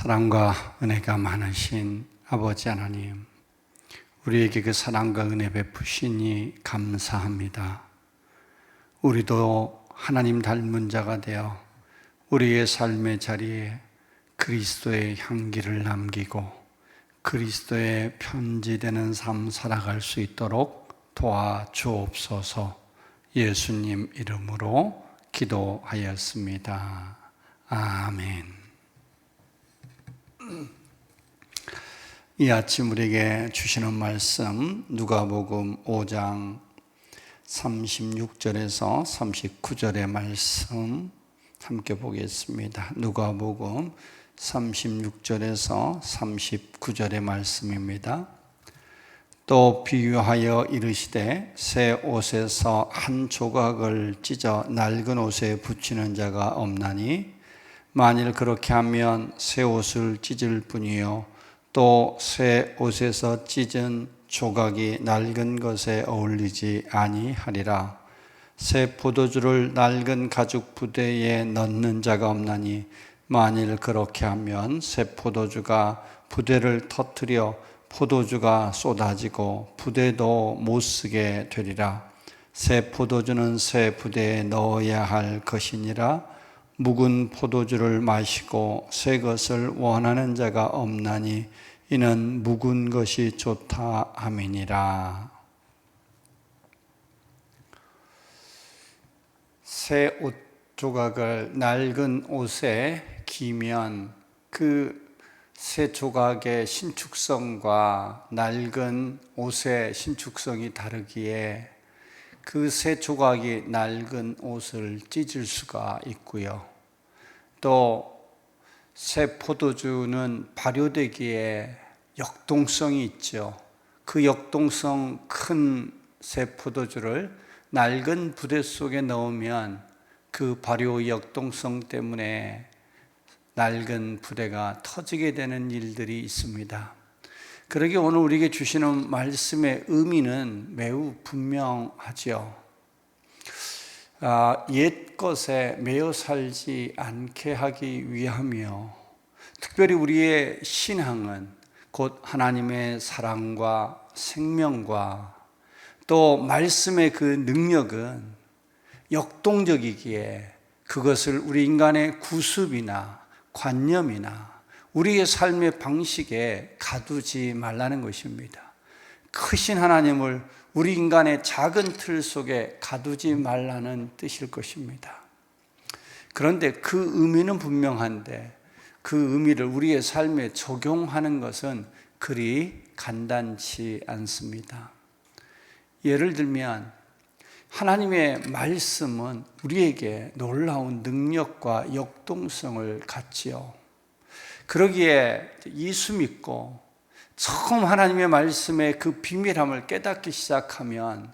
사랑과 은혜가 많으신 아버지 하나님, 우리에게 그 사랑과 은혜 베푸시니 감사합니다. 우리도 하나님 닮은 자가 되어 우리의 삶의 자리에 그리스도의 향기를 남기고 그리스도의 편지되는 삶 살아갈 수 있도록 도와주옵소서. 예수님 이름으로 기도하였습니다. 아멘. 이 아침 우리에게 주시는 말씀 누가복음 5장 36절에서 39절의 말씀 함께 보겠습니다. 누가복음 36절에서 39절의 말씀입니다. 또 비유하여 이르시되 새 옷에서 한 조각을 찢어 낡은 옷에 붙이는 자가 없나니 만일 그렇게 하면 새 옷을 찢을 뿐이요 또 새 옷에서 찢은 조각이 낡은 것에 어울리지 아니하리라. 새 포도주를 낡은 가죽 부대에 넣는 자가 없나니 만일 그렇게 하면 새 포도주가 부대를 터뜨려 포도주가 쏟아지고 부대도 못 쓰게 되리라. 새 포도주는 새 부대에 넣어야 할 것이니라. 묵은 포도주를 마시고 새 것을 원하는 자가 없나니 이는 묵은 것이 좋다 함이니라. 새 옷 조각을 낡은 옷에 기면 그 새 조각의 신축성과 낡은 옷의 신축성이 다르기에 그 새 조각이 낡은 옷을 찢을 수가 있고요. 또 새 포도주는 발효되기에 역동성이 있죠. 그 역동성 큰 새 포도주를 낡은 부대 속에 넣으면 그 발효 역동성 때문에 낡은 부대가 터지게 되는 일들이 있습니다. 그러기에 오늘 우리에게 주시는 말씀의 의미는 매우 분명하죠. 옛 것에 매여 살지 않게 하기 위함이요. 특별히 우리의 신앙은 곧 하나님의 사랑과 생명과 또 말씀의 그 능력은 역동적이기에 그것을 우리 인간의 구습이나 관념이나 우리의 삶의 방식에 가두지 말라는 것입니다. 크신 하나님을 우리 인간의 작은 틀 속에 가두지 말라는 뜻일 것입니다. 그런데 그 의미는 분명한데 그 의미를 우리의 삶에 적용하는 것은 그리 간단치 않습니다. 예를 들면 하나님의 말씀은 우리에게 놀라운 능력과 역동성을 갖지요. 그러기에 예수 믿고 처음 하나님의 말씀의 그 비밀함을 깨닫기 시작하면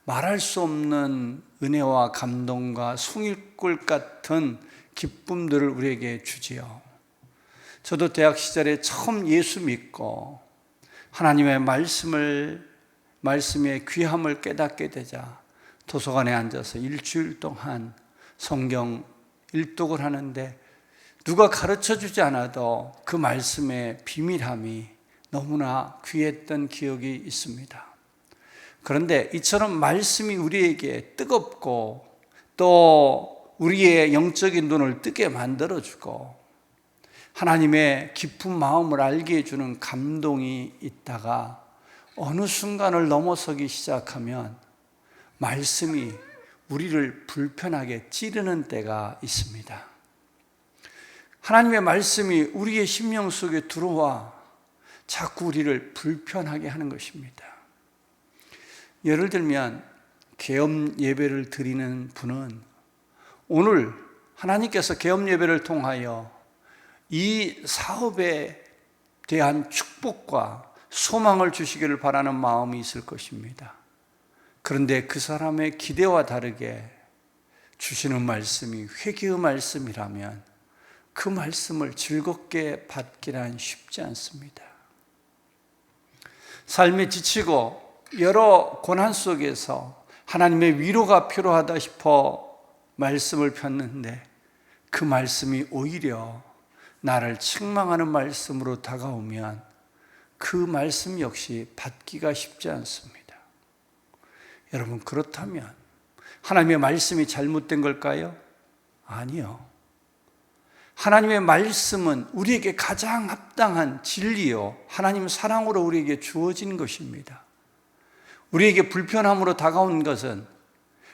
말할 수 없는 은혜와 감동과 송일골 같은 기쁨들을 우리에게 주지요. 저도 대학 시절에 처음 예수 믿고 하나님의 말씀의 귀함을 깨닫게 되자 도서관에 앉아서 일주일 동안 성경 일독을 하는데 누가 가르쳐 주지 않아도 그 말씀의 비밀함이 너무나 귀했던 기억이 있습니다. 그런데 이처럼 말씀이 우리에게 뜨겁고 또 우리의 영적인 눈을 뜨게 만들어주고 하나님의 깊은 마음을 알게 해주는 감동이 있다가 어느 순간을 넘어서기 시작하면 말씀이 우리를 불편하게 찌르는 때가 있습니다. 하나님의 말씀이 우리의 심령 속에 들어와 자꾸 우리를 불편하게 하는 것입니다. 예를 들면 계엄 예배를 드리는 분은 오늘 하나님께서 계엄 예배를 통하여 이 사업에 대한 축복과 소망을 주시기를 바라는 마음이 있을 것입니다. 그런데 그 사람의 기대와 다르게 주시는 말씀이 회개의 말씀이라면 그 말씀을 즐겁게 받기란 쉽지 않습니다. 삶에 지치고 여러 고난 속에서 하나님의 위로가 필요하다 싶어 말씀을 폈는데 그 말씀이 오히려 나를 책망하는 말씀으로 다가오면 그 말씀 역시 받기가 쉽지 않습니다. 여러분, 그렇다면 하나님의 말씀이 잘못된 걸까요? 아니요. 하나님의 말씀은 우리에게 가장 합당한 진리요, 하나님 사랑으로 우리에게 주어진 것입니다. 우리에게 불편함으로 다가온 것은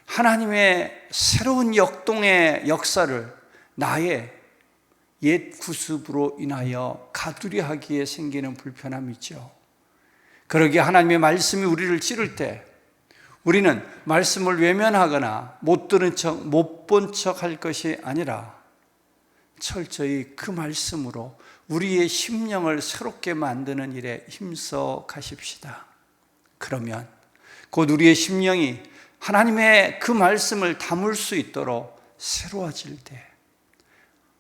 하나님의 새로운 역동의 역사를 나의 옛 구습으로 인하여 가두려 하기에 생기는 불편함이죠. 그러기에 하나님의 말씀이 우리를 찌를 때 우리는 말씀을 외면하거나 못 들은 척, 못 본 척 할 것이 아니라 철저히 그 말씀으로 우리의 심령을 새롭게 만드는 일에 힘써 가십시다. 그러면 곧 우리의 심령이 하나님의 그 말씀을 담을 수 있도록 새로워질 때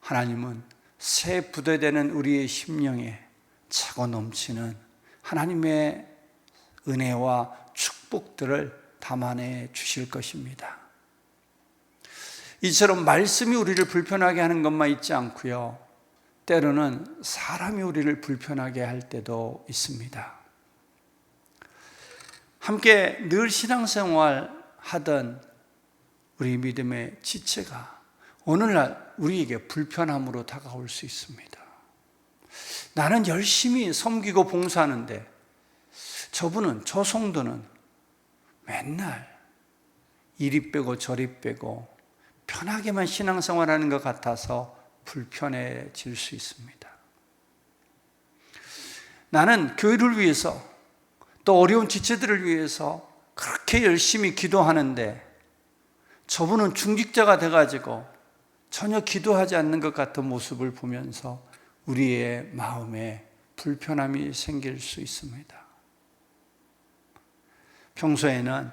하나님은 새 부대되는 우리의 심령에 차고 넘치는 하나님의 은혜와 축복들을 담아내 주실 것입니다. 이처럼 말씀이 우리를 불편하게 하는 것만 있지 않고요, 때로는 사람이 우리를 불편하게 할 때도 있습니다. 함께 늘 신앙생활 하던 우리 믿음의 지체가 오늘날 우리에게 불편함으로 다가올 수 있습니다. 나는 열심히 섬기고 봉사하는데 저분은, 저 성도는 맨날 이리 빼고 저리 빼고 편하게만 신앙생활하는 것 같아서 불편해질 수 있습니다. 나는 교회를 위해서 또 어려운 지체들을 위해서 그렇게 열심히 기도하는데 저분은 중직자가 돼가지고 전혀 기도하지 않는 것 같은 모습을 보면서 우리의 마음에 불편함이 생길 수 있습니다. 평소에는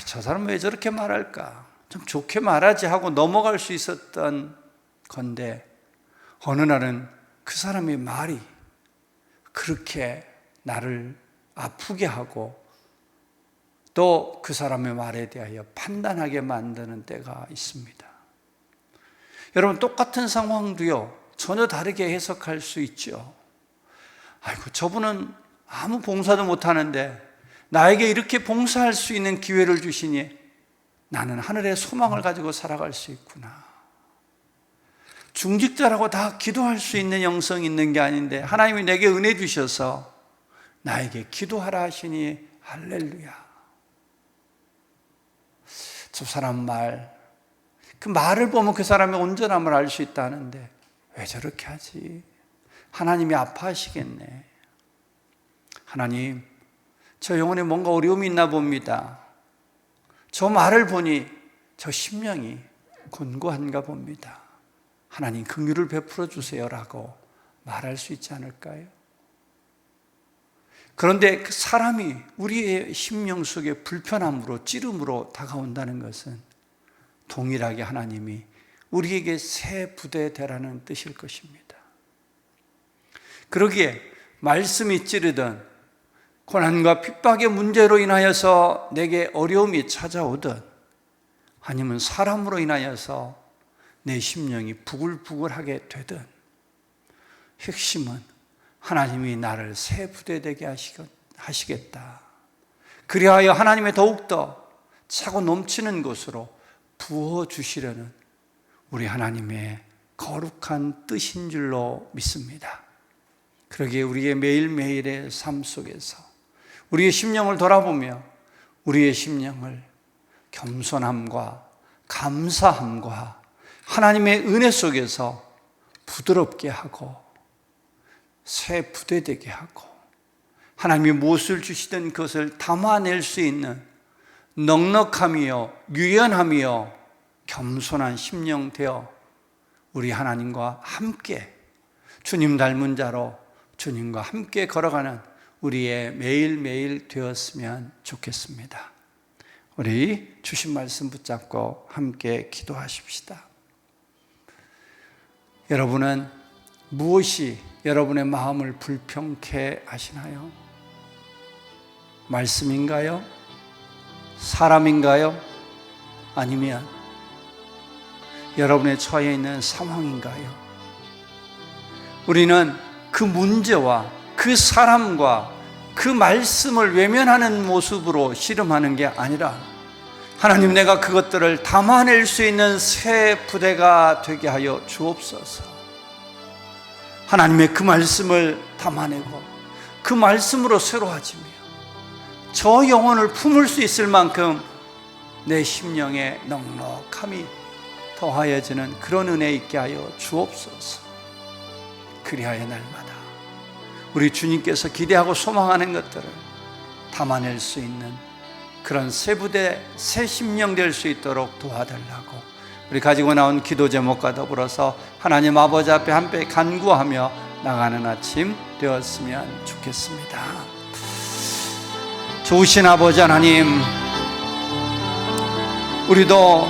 저 사람 왜 저렇게 말할까? 좀 좋게 말하지 하고 넘어갈 수 있었던 건데 어느 날은 그 사람의 말이 그렇게 나를 아프게 하고 또 그 사람의 말에 대하여 판단하게 만드는 때가 있습니다. 여러분, 똑같은 상황도요, 전혀 다르게 해석할 수 있죠. 아이고, 저분은 아무 봉사도 못하는데 나에게 이렇게 봉사할 수 있는 기회를 주시니 나는 하늘의 소망을 가지고 살아갈 수 있구나. 중직자라고 다 기도할 수 있는 영성이 있는 게 아닌데 하나님이 내게 은혜 주셔서 나에게 기도하라 하시니 할렐루야. 저 사람 그 말을 보면 그 사람의 온전함을 알 수 있다는데 왜 저렇게 하지? 하나님이 아파하시겠네. 하나님, 저 영혼에 뭔가 어려움이 있나 봅니다. 저 말을 보니 저 심령이 곤고한가 봅니다. 하나님, 긍휼을 베풀어 주세요라고 말할 수 있지 않을까요? 그런데 그 사람이 우리의 심령 속에 불편함으로 찌름으로 다가온다는 것은 동일하게 하나님이 우리에게 새 부대 되라는 뜻일 것입니다. 그러기에 말씀이 찌르든 고난과 핍박의 문제로 인하여서 내게 어려움이 찾아오든 아니면 사람으로 인하여서 내 심령이 부글부글하게 되든 핵심은 하나님이 나를 새 부대되게 하시겠다. 그리하여 하나님의 더욱더 차고 넘치는 것으로 부어주시려는 우리 하나님의 거룩한 뜻인 줄로 믿습니다. 그러기에 우리의 매일매일의 삶 속에서 우리의 심령을 돌아보며 우리의 심령을 겸손함과 감사함과 하나님의 은혜 속에서 부드럽게 하고 새 부대되게 하고 하나님이 무엇을 주시든 그것을 담아낼 수 있는 넉넉함이요 유연함이요 겸손한 심령 되어 우리 하나님과 함께 주님 닮은 자로 주님과 함께 걸어가는 우리의 매일매일 되었으면 좋겠습니다. 우리 주신 말씀 붙잡고 함께 기도하십시다. 여러분은 무엇이 여러분의 마음을 불평케 하시나요? 말씀인가요? 사람인가요? 아니면 여러분의 처해 있는 상황인가요? 우리는 그 문제와 그 사람과 그 말씀을 외면하는 모습으로 씨름하는 게 아니라 하나님, 내가 그것들을 담아낼 수 있는 새 부대가 되게 하여 주옵소서. 하나님의 그 말씀을 담아내고 그 말씀으로 새로워지며 저 영혼을 품을 수 있을 만큼 내 심령에 넉넉함이 더하여지는 그런 은혜 있게 하여 주옵소서. 그리하여 날마다 우리 주님께서 기대하고 소망하는 것들을 담아낼 수 있는 그런 새 부대, 새 심령 될 수 있도록 도와달라고 우리 가지고 나온 기도 제목과 더불어서 하나님 아버지 앞에 함께 간구하며 나가는 아침 되었으면 좋겠습니다. 좋으신 아버지 하나님, 우리도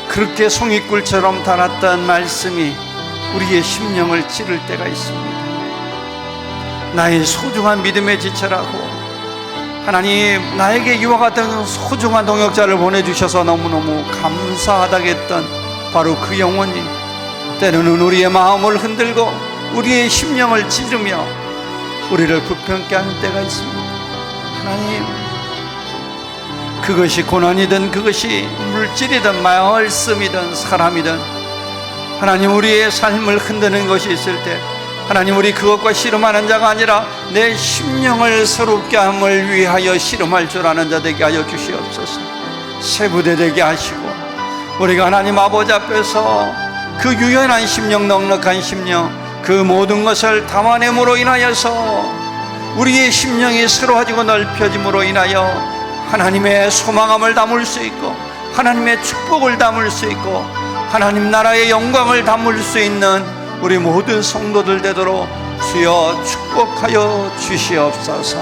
그렇게 송이꿀처럼 달았던 말씀이 우리의 심령을 찌를 때가 있습니다. 나의 소중한 믿음의 지체라고 하나님, 나에게 이와 같은 소중한 동역자를 보내주셔서 너무너무 감사하다겠던 바로 그 영혼이 때로는 우리의 마음을 흔들고 우리의 심령을 찌르며 우리를 불평케 하는 때가 있습니다. 하나님, 그것이 고난이든 그것이 물질이든 말씀이든 사람이든 하나님, 우리의 삶을 흔드는 것이 있을 때 하나님, 우리 그것과 씨름하는 자가 아니라 내 심령을 새롭게 함을 위하여 씨름할 줄 아는 자 되게 하여 주시옵소서. 새 부대 되게 하시고 우리가 하나님 아버지 앞에서 그 유연한 심령, 넉넉한 심령, 그 모든 것을 담아냄으로 인하여서 우리의 심령이 새로워지고 넓혀짐으로 인하여 하나님의 소망함을 담을 수 있고 하나님의 축복을 담을 수 있고 하나님 나라의 영광을 담을 수 있는 우리 모든 성도들 되도록 주여 축복하여 주시옵소서.